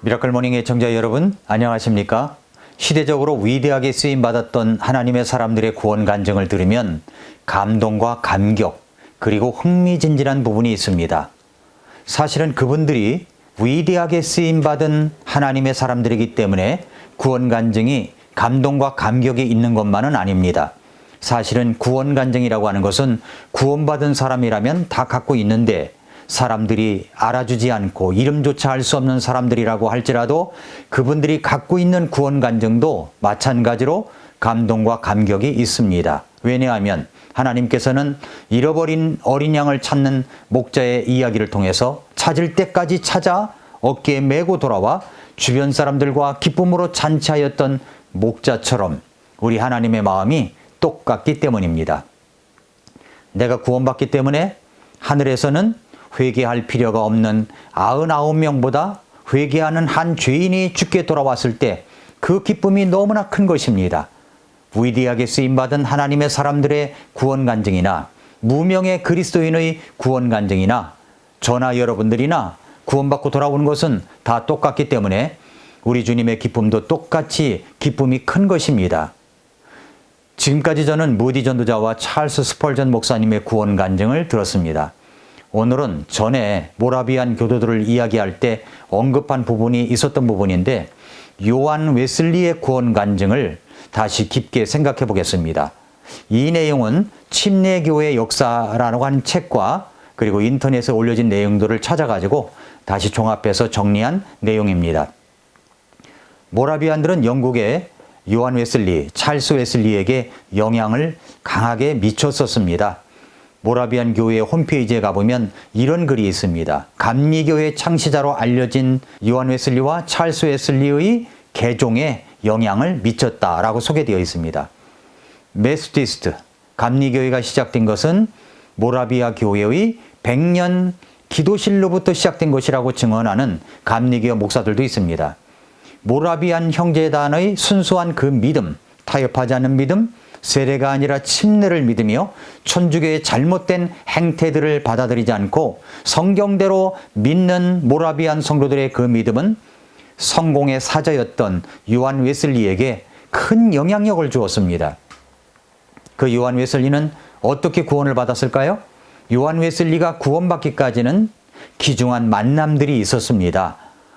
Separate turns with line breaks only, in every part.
미라클 모닝의 청자 여러분, 안녕하십니까? 시대적으로 위대하게 쓰임받았던 하나님의 사람들의 구원 간증을 들으면 감동과 감격, 그리고 흥미진진한 부분이 있습니다. 사실은 그분들이 위대하게 쓰임받은 하나님의 사람들이기 때문에 구원 간증이 감동과 감격이 있는 것만은 아닙니다. 사실은 구원 간증이라고 하는 것은 구원받은 사람이라면 다 갖고 있는데 사람들이 알아주지 않고 이름조차 알 수 없는 사람들이라고 할지라도 그분들이 갖고 있는 구원 간증도 마찬가지로 감동과 감격이 있습니다. 왜냐하면 하나님께서는 잃어버린 어린 양을 찾는 목자의 이야기를 통해서 찾을 때까지 찾아 어깨에 메고 돌아와 주변 사람들과 기쁨으로 잔치하였던 목자처럼 우리 하나님의 마음이 똑같기 때문입니다. 내가 구원받기 때문에 하늘에서는 회개할 필요가 없는 99명보다 회개하는 한 죄인이 주께 돌아왔을 때 그 기쁨이 너무나 큰 것입니다. 위대하게 쓰임받은 하나님의 사람들의 구원 간증이나 무명의 그리스도인의 구원 간증이나 저나 여러분들이나 구원받고 돌아오는 것은 다 똑같기 때문에 우리 주님의 기쁨도 똑같이 기쁨이 큰 것입니다. 지금까지 저는 무디 전도자와 찰스 스펄전 목사님의 구원 간증을 들었습니다. 오늘은 전에 모라비안 교도들을 이야기할 때 언급한 부분이 있었던 부분인데 요한 웨슬리의 구원 간증을 다시 깊게 생각해 보겠습니다. 이 내용은 침례교회 역사라고 하는 책과 그리고 인터넷에 올려진 내용들을 찾아가지고 다시 종합해서 정리한 내용입니다. 모라비안들은 영국의 요한 웨슬리, 찰스 웨슬리에게 영향을 강하게 미쳤었습니다. 모라비안 교회의 홈페이지에 가보면 이런 글이 있습니다. 감리교회 창시자로 알려진 요한 웨슬리와 찰스 웨슬리의 개종에 영향을 미쳤다라고 소개되어 있습니다. 메소디스트, 감리교회가 시작된 것은 모라비아 교회의 100년 기도실로부터 시작된 것이라고 증언하는 감리교회 목사들도 있습니다. 모라비안 형제단의 순수한 그 믿음, 타협하지 않는 믿음, 세례가 아니라 침례를 믿으며 천주교의 잘못된 행태들을 받아들이지 않고 성경대로 믿는 모라비안 성도들의 그 믿음은 성공의 사자였던 요한 웨슬리에게 큰 영향력을 주었습니다. 그 요한 웨슬리는 어떻게 구원을 받았을까요? 요한 웨슬리가 구원받기까지는 귀중한 만남들이 있었습니다.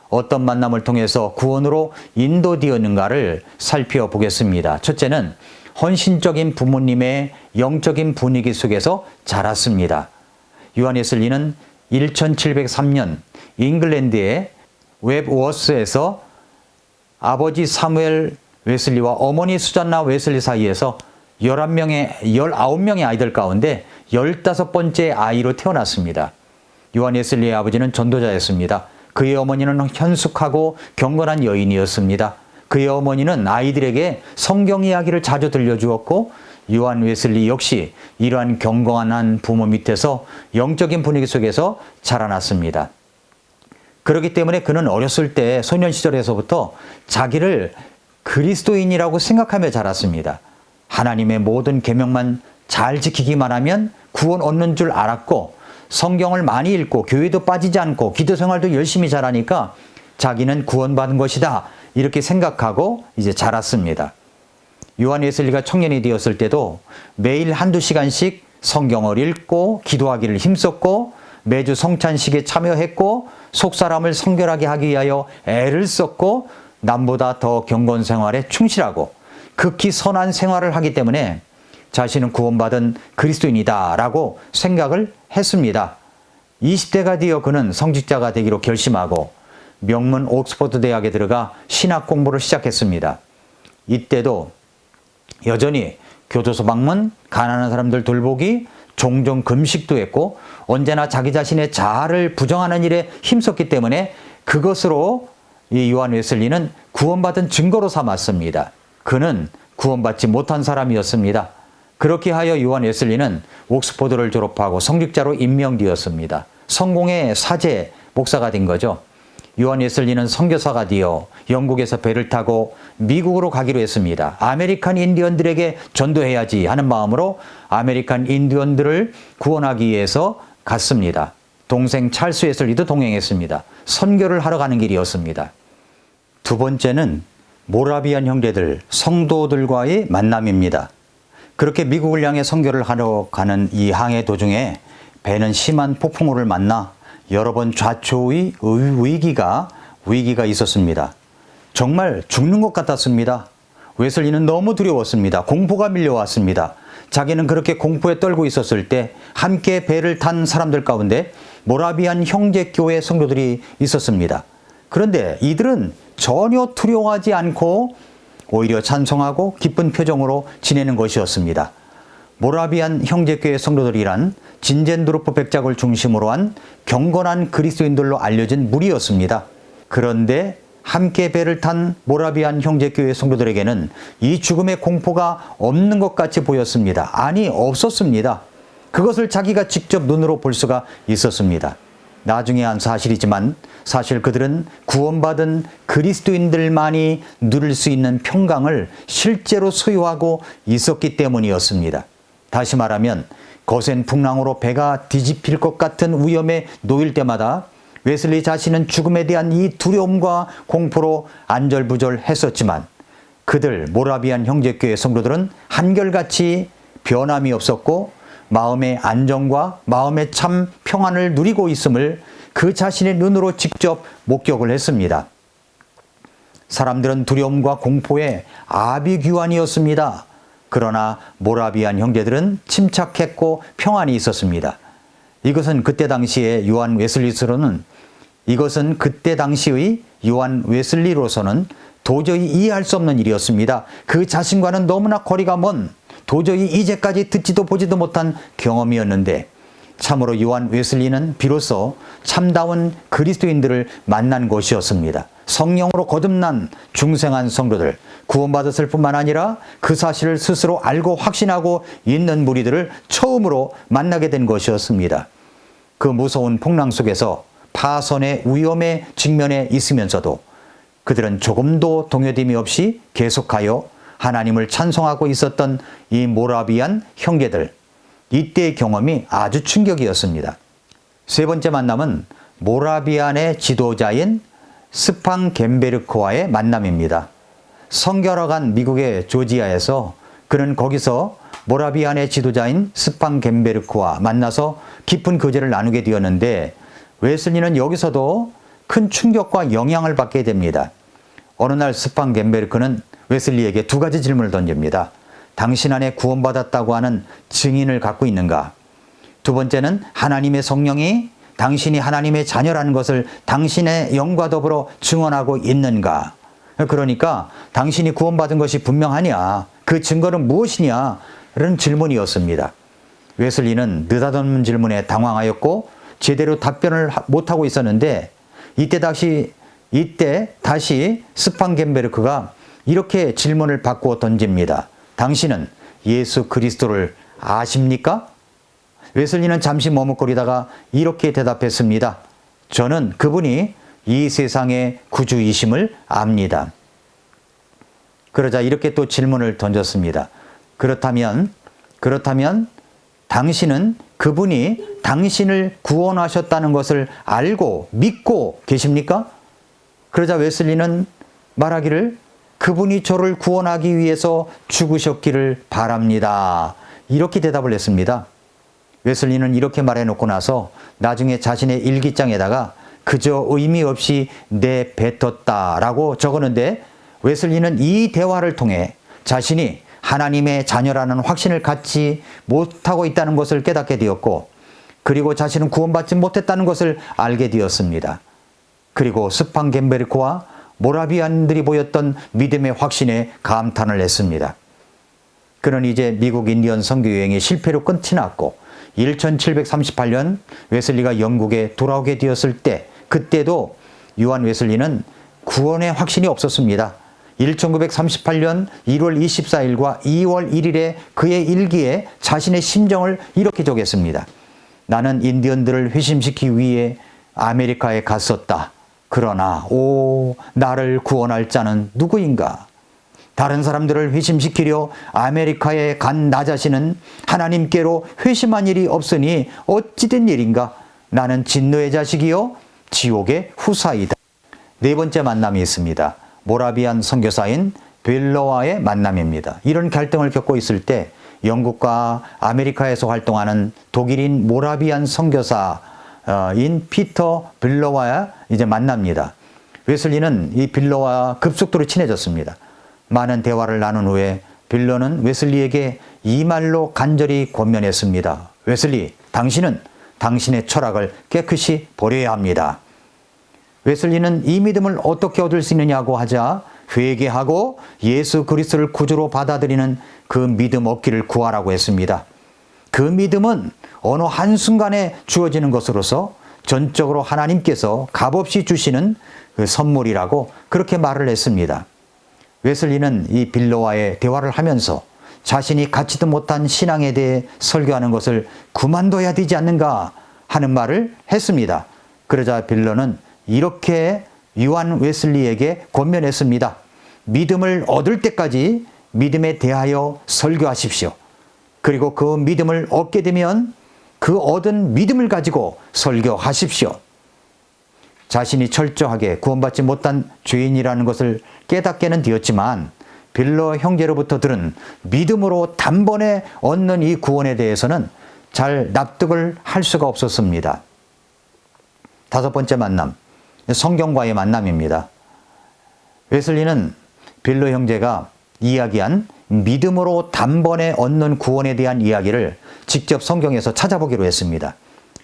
어떤 만남을 통해서 구원으로 인도되었는가를 살펴보겠습니다. 첫째는 헌신적인 부모님의 영적인 분위기 속에서 자랐습니다. 요한 웨슬리는 1703년 잉글랜드의 웹워스에서 아버지 사무엘 웨슬리와 어머니 수잔나 웨슬리 사이에서 19명의 아이들 가운데 15번째 아이로 태어났습니다. 요한 웨슬리의 아버지는 전도자였습니다. 그의 어머니는 현숙하고 경건한 여인이었습니다. 그의 어머니는 아이들에게 성경 이야기를 자주 들려주었고 요한 웨슬리 역시 이러한 경건한 부모 밑에서 영적인 분위기 속에서 자라났습니다. 그렇기 때문에 그는 어렸을 때 소년 시절에서부터 자기를 그리스도인이라고 생각하며 자랐습니다. 하나님의 모든 계명만 잘 지키기만 하면 구원 얻는 줄 알았고 성경을 많이 읽고 교회도 빠지지 않고 기도 생활도 열심히 잘하니까 자기는 구원받은 것이다. 이렇게 생각하고 이제 자랐습니다. 요한 웨슬리가 청년이 되었을 때도 매일 한두 시간씩 성경을 읽고 기도하기를 힘썼고 매주 성찬식에 참여했고 속사람을 성결하게 하기 위하여 애를 썼고 남보다 더 경건 생활에 충실하고 극히 선한 생활을 하기 때문에 자신은 구원받은 그리스도인이다라고 생각을 했습니다. 20대가 되어 그는 성직자가 되기로 결심하고 명문 옥스퍼드 대학에 들어가 신학 공부를 시작했습니다. 이때도 여전히 교도소 방문, 가난한 사람들 돌보기, 종종 금식도 했고 언제나 자기 자신의 자아를 부정하는 일에 힘썼기 때문에 그것으로 이 요한 웨슬리는 구원받은 증거로 삼았습니다. 그는 구원받지 못한 사람이었습니다. 그렇게 하여 요한 웨슬리는 옥스퍼드를 졸업하고 성직자로 임명되었습니다. 성공의 사제 목사가 된 거죠. 요한 웨슬리는 선교사가 되어 영국에서 배를 타고 미국으로 가기로 했습니다. 아메리칸 인디언들에게 전도해야지 하는 마음으로 아메리칸 인디언들을 구원하기 위해서 갔습니다. 동생 찰스 웨슬리도 동행했습니다. 선교를 하러 가는 길이었습니다. 두 번째는 모라비안 형제들, 성도들과의 만남입니다. 그렇게 미국을 향해 선교를 하러 가는 이 항해 도중에 배는 심한 폭풍우를 만나 여러 번 좌초의 위기가 있었습니다. 정말 죽는 것 같았습니다. 웨슬리는 너무 두려웠습니다. 공포가 밀려왔습니다. 자기는 그렇게 공포에 떨고 있었을 때 함께 배를 탄 사람들 가운데 모라비안 형제교회 성도들이 있었습니다. 그런데 이들은 전혀 두려워하지 않고 오히려 찬송하고 기쁜 표정으로 지내는 것이었습니다. 모라비안 형제교회 성도들이란 진젠도르프 백작을 중심으로 한 경건한 그리스도인들로 알려진 무리였습니다. 그런데 함께 배를 탄 모라비안 형제교회 성도들에게는 이 죽음의 공포가 없는 것 같이 보였습니다. 아니, 없었습니다. 그것을 자기가 직접 눈으로 볼 수가 있었습니다. 나중에 한 사실이지만 사실 그들은 구원받은 그리스도인들만이 누릴 수 있는 평강을 실제로 소유하고 있었기 때문이었습니다. 다시 말하면 거센 풍랑으로 배가 뒤집힐 것 같은 위험에 놓일 때마다 웨슬리 자신은 죽음에 대한 이 두려움과 공포로 안절부절했었지만 그들 모라비안 형제교회 성도들은 한결같이 변함이 없었고 마음의 안정과 마음의 참 평안을 누리고 있음을 그 자신의 눈으로 직접 목격을 했습니다. 사람들은 두려움과 공포에 아비규환이었습니다. 그러나 모라비안 형제들은 침착했고 평안이 있었습니다. 이것은 그때 당시의 요한 웨슬리로서는 도저히 이해할 수 없는 일이었습니다. 그 자신과는 너무나 거리가 먼, 도저히 이제까지 듣지도 보지도 못한 경험이었는데 참으로 요한 웨슬리는 비로소 참다운 그리스도인들을 만난 것이었습니다. 성령으로 거듭난 중생한 성도들, 구원받았을 뿐만 아니라 그 사실을 스스로 알고 확신하고 있는 무리들을 처음으로 만나게 된 것이었습니다. 그 무서운 풍랑 속에서 파선의 위험에 직면해 있으면서도 그들은 조금도 동요됨이 없이 계속하여 하나님을 찬송하고 있었던 이 모라비안 형제들, 이때의 경험이 아주 충격이었습니다. 세 번째 만남은 모라비안의 지도자인 스팡겐베르크와의 만남입니다. 선교하러 간 미국의 조지아에서 그는 거기서 모라비안의 지도자인 스팡겐베르크와 만나서 깊은 교제를 나누게 되었는데 웨슬리는 여기서도 큰 충격과 영향을 받게 됩니다. 어느 날 스팡겐베르크는 웨슬리에게 두 가지 질문을 던집니다. 당신 안에 구원받았다고 하는 증인을 갖고 있는가? 두 번째는 하나님의 성령이 당신이 하나님의 자녀라는 것을 당신의 영과 더불어 증언하고 있는가? 그러니까 당신이 구원받은 것이 분명하냐? 그 증거는 무엇이냐? 라는 질문이었습니다. 웨슬리는 느닷없는 질문에 당황하였고 제대로 답변을 못하고 있었는데 이때 다시 스팡겐베르크가 이렇게 질문을 바꾸어 던집니다. 당신은 예수 그리스도를 아십니까? 웨슬리는 잠시 머뭇거리다가 이렇게 대답했습니다. 저는 그분이 이 세상의 구주이심을 압니다. 그러자 이렇게 또 질문을 던졌습니다. 그렇다면 당신은 그분이 당신을 구원하셨다는 것을 알고 믿고 계십니까? 그러자 웨슬리는 말하기를 그분이 저를 구원하기 위해서 죽으셨기를 바랍니다. 이렇게 대답을 했습니다. 웨슬리는 이렇게 말해놓고 나서 나중에 자신의 일기장에다가 그저 의미 없이 내뱉었다라고 적었는데 웨슬리는 이 대화를 통해 자신이 하나님의 자녀라는 확신을 갖지 못하고 있다는 것을 깨닫게 되었고 그리고 자신은 구원받지 못했다는 것을 알게 되었습니다. 그리고 스팡겐베르크와 모라비안들이 보였던 믿음의 확신에 감탄을 했습니다. 그는 이제 미국 인디언 선교 여행이 실패로 끝이 났고 1738년 웨슬리가 영국에 돌아오게 되었을 때 그때도 요한 웨슬리는 구원의 확신이 없었습니다. 1938년 1월 24일과 2월 1일에 그의 일기에 자신의 심정을 이렇게 적었습니다. 나는 인디언들을 회심시키기 위해 아메리카에 갔었다. 그러나 나를 구원할 자는 누구인가? 다른 사람들을 회심시키려 아메리카에 간 나 자신은 하나님께로 회심한 일이 없으니 어찌된 일인가? 나는 진노의 자식이요 지옥의 후사이다. 네 번째 만남이 있습니다. 모라비안 선교사인 빌러와의 만남입니다. 이런 갈등을 겪고 있을 때 영국과 아메리카에서 활동하는 독일인 모라비안 선교사인 피터 빌러와 이제 만납니다. 웨슬리는 이 빌러와 급속도로 친해졌습니다. 많은 대화를 나눈 후에 빌러는 웨슬리에게 이 말로 간절히 권면했습니다. 웨슬리, 당신은 당신의 철학을 깨끗이 버려야 합니다. 웨슬리는 이 믿음을 어떻게 얻을 수 있느냐고 하자 회개하고 예수 그리스도를 구주로 받아들이는 그 믿음 얻기를 구하라고 했습니다. 그 믿음은 어느 한순간에 주어지는 것으로서 전적으로 하나님께서 값없이 주시는 그 선물이라고 그렇게 말을 했습니다. 웨슬리는 이 빌러와의 대화를 하면서 자신이 갖지도 못한 신앙에 대해 설교하는 것을 그만둬야 되지 않는가 하는 말을 했습니다. 그러자 빌러는 이렇게 요한 웨슬리에게 권면했습니다. 믿음을 얻을 때까지 믿음에 대하여 설교하십시오. 그리고 그 믿음을 얻게 되면 그 얻은 믿음을 가지고 설교하십시오. 자신이 철저하게 구원받지 못한 죄인이라는 것을 깨닫게는 되었지만 빌러 형제로부터 들은 믿음으로 단번에 얻는 이 구원에 대해서는 잘 납득을 할 수가 없었습니다. 다섯 번째 만남, 성경과의 만남입니다. 웨슬리는 빌러 형제가 이야기한 믿음으로 단번에 얻는 구원에 대한 이야기를 직접 성경에서 찾아보기로 했습니다.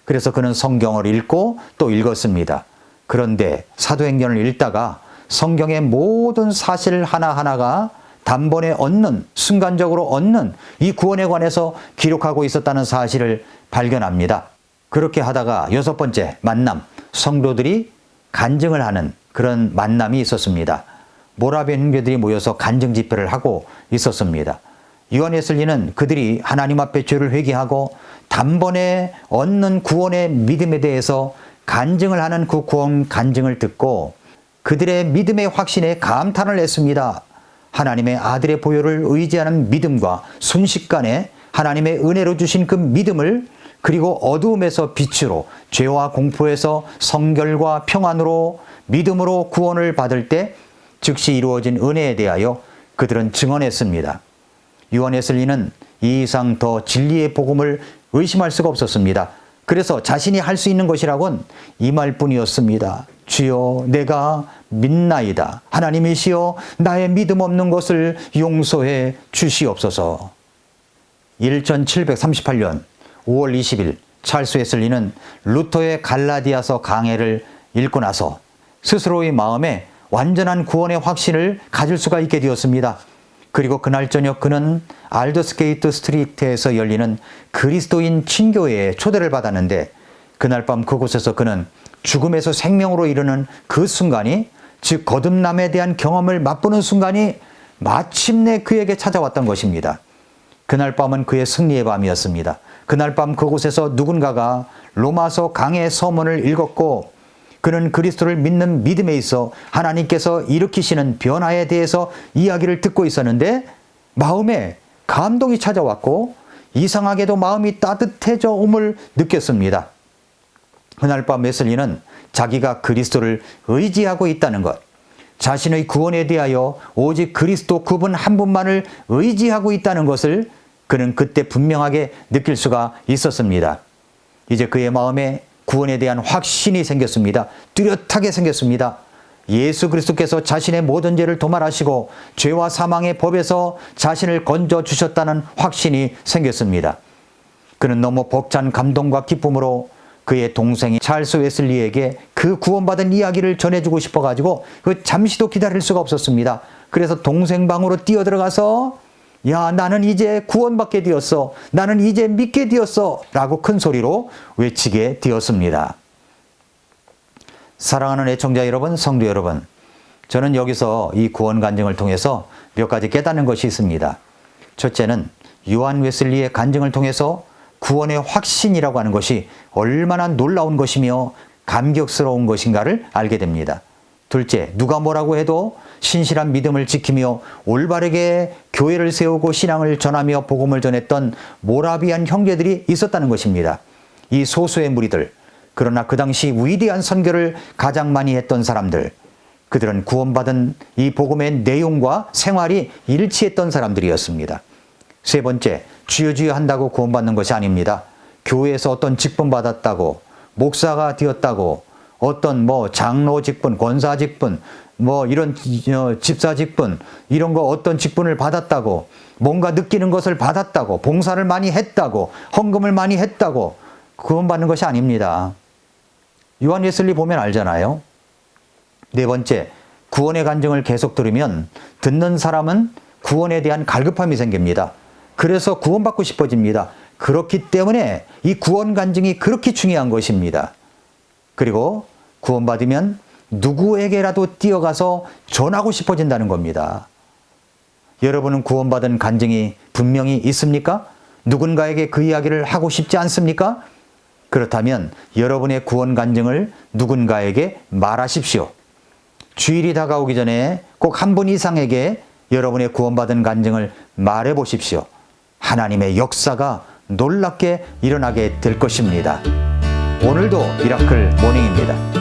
그래서 그는 성경을 읽고 또 읽었습니다. 그런데 사도행전을 읽다가 성경의 모든 사실 하나하나가 단번에 얻는, 순간적으로 얻는 이 구원에 관해서 기록하고 있었다는 사실을 발견합니다. 그렇게 하다가 여섯 번째 만남, 성도들이 간증을 하는 그런 만남이 있었습니다. 모라비안 형제들이 모여서 간증 집회를 하고 있었습니다. 요한 웨슬리는 그들이 하나님 앞에 죄를 회개하고 단번에 얻는 구원의 믿음에 대해서 간증을 하는 그 구원 간증을 듣고 그들의 믿음의 확신에 감탄을 했습니다. 하나님의 아들의 보혈을 의지하는 믿음과 순식간에 하나님의 은혜로 주신 그 믿음을 그리고 어두움에서 빛으로 죄와 공포에서 성결과 평안으로 믿음으로 구원을 받을 때 즉시 이루어진 은혜에 대하여 그들은 증언했습니다. 요한 웨슬리는 이 이상 더 진리의 복음을 의심할 수가 없었습니다. 그래서 자신이 할 수 있는 것이라곤 이 말뿐이었습니다. 주여 내가 믿나이다. 하나님이시여 나의 믿음 없는 것을 용서해 주시옵소서. 1738년 5월 20일 찰스 웨슬리는 루터의 갈라디아서 강해를 읽고 나서 스스로의 마음에 완전한 구원의 확신을 가질 수가 있게 되었습니다. 그리고 그날 저녁 그는 알더스게이트 스트리트에서 열리는 그리스도인 친교회에 초대를 받았는데 그날 밤 그곳에서 그는 죽음에서 생명으로 이르는 그 순간이, 즉 거듭남에 대한 경험을 맛보는 순간이 마침내 그에게 찾아왔던 것입니다. 그날 밤은 그의 승리의 밤이었습니다. 그날 밤 그곳에서 누군가가 로마서 강해 서문을 읽었고 그는 그리스도를 믿는 믿음에 있어 하나님께서 일으키시는 변화에 대해서 이야기를 듣고 있었는데 마음에 감동이 찾아왔고 이상하게도 마음이 따뜻해져 옴을 느꼈습니다. 그날 밤 웨슬리는 자기가 그리스도를 의지하고 있다는 것, 자신의 구원에 대하여 오직 그리스도 그분 한 분만을 의지하고 있다는 것을 그는 그때 분명하게 느낄 수가 있었습니다. 이제 그의 마음에 구원에 대한 확신이 생겼습니다. 뚜렷하게 생겼습니다. 예수 그리스도께서 자신의 모든 죄를 도말하시고 죄와 사망의 법에서 자신을 건져주셨다는 확신이 생겼습니다. 그는 너무 벅찬 감동과 기쁨으로 그의 동생이 찰스 웨슬리에게 그 구원받은 이야기를 전해주고 싶어가지고 그 잠시도 기다릴 수가 없었습니다. 그래서 동생 방으로 뛰어들어가서 야, 나는 이제 구원받게 되었어. 나는 이제 믿게 되었어. 라고 큰 소리로 외치게 되었습니다. 사랑하는 애청자 여러분, 성도 여러분, 저는 여기서 이 구원 간증을 통해서 몇 가지 깨닫는 것이 있습니다. 첫째는 요한 웨슬리의 간증을 통해서 구원의 확신이라고 하는 것이 얼마나 놀라운 것이며 감격스러운 것인가를 알게 됩니다. 둘째, 누가 뭐라고 해도 신실한 믿음을 지키며 올바르게 교회를 세우고 신앙을 전하며 복음을 전했던 모라비안 형제들이 있었다는 것입니다. 이 소수의 무리들, 그러나 그 당시 위대한 선교를 가장 많이 했던 사람들, 그들은 구원받은 이 복음의 내용과 생활이 일치했던 사람들이었습니다. 세 번째, 주여 주여 한다고 구원받는 것이 아닙니다. 교회에서 어떤 직분 받았다고, 목사가 되었다고, 어떤 장로 직분, 권사 직분, 이런 집사 직분, 이런 거 어떤 직분을 받았다고, 뭔가 느끼는 것을 받았다고, 봉사를 많이 했다고, 헌금을 많이 했다고 구원받는 것이 아닙니다. 요한 웨슬리 보면 알잖아요. 네 번째, 구원의 간증을 계속 들으면 듣는 사람은 구원에 대한 갈급함이 생깁니다. 그래서 구원받고 싶어집니다. 그렇기 때문에 이 구원 간증이 그렇게 중요한 것입니다. 그리고 구원받으면 누구에게라도 뛰어가서 전하고 싶어진다는 겁니다. 여러분은 구원받은 간증이 분명히 있습니까? 누군가에게 그 이야기를 하고 싶지 않습니까? 그렇다면 여러분의 구원 간증을 누군가에게 말하십시오. 주일이 다가오기 전에 꼭 한 분 이상에게 여러분의 구원받은 간증을 말해 보십시오. 하나님의 역사가 놀랍게 일어나게 될 것입니다. 오늘도 미라클 모닝입니다.